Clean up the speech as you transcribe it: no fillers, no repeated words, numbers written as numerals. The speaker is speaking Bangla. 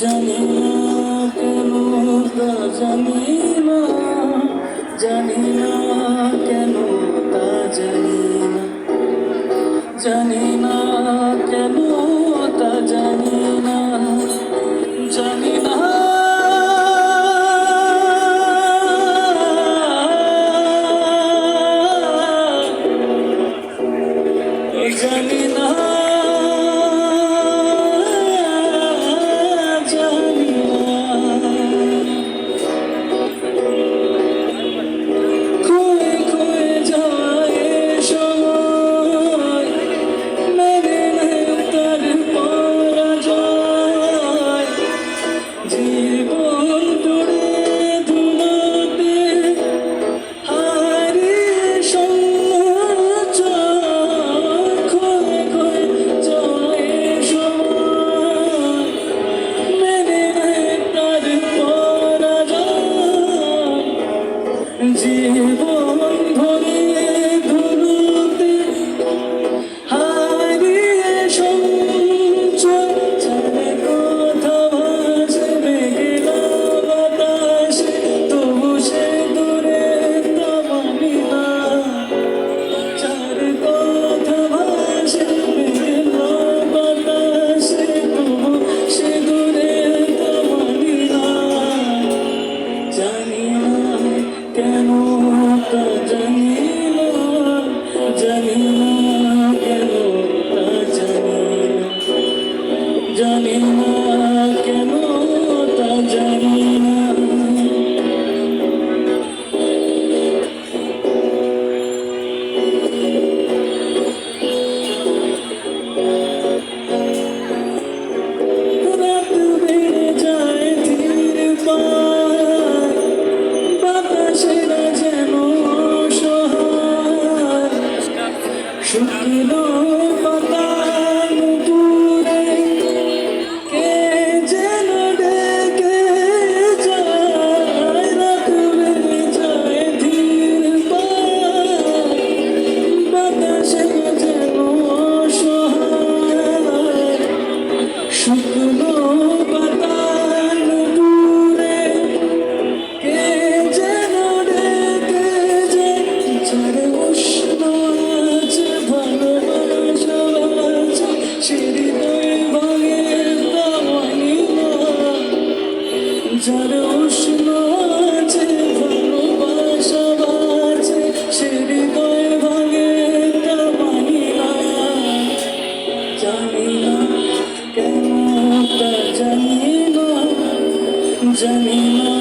জানি না কেন তা জানি না, জানি না কেন তা জানি না, জানি না কেন তা জানি না, জানি না জানি না জানি না খোয়ে খোয়ে যায় সময় মেরে নেয় তার পরাজয় জীবন জুড়ে ধুলোতে হারিয়ে সঞ্চয় খোয়ে খোয়ে যায় সময় মেরে নেয় তার পরাজয় জীবন ভরে ধুলোতে হারিয়ে সঞ্চয় ছাড়ে কথা ভাসে মেঘলা বাতাসে তবু সে দূরে তা মানি না ছাড়ে কথা ভাসে মেঘলা বাতাসে তবু সে দূরে তা মানি না জানি না কেন তা জানি না, জানি না কেন তা জানি না, জানি না কেন তা জানি না। রাত বেড়ে যায় ধীর পায় বাতাসেরা যেন অসহায় শুকনো পাতার নুপুরে কে যেন ডেকে যায় রাত বেড়ে যায় ধীর পায় বাতাসেরা যেন অসহায় শুকনো পাতার নুপুরে কে যেন ডেকে যায় ঝড়ে উষ্ণ আছে ভালোবাসা আছে সে হৃদয় ভাঙে তা মানি না ঝড়ে উষ্ণ আছে ভালোবাসা আছে সে হৃদয় ভাঙে তা মানি না জানি না কেন তা জানি না, জানি না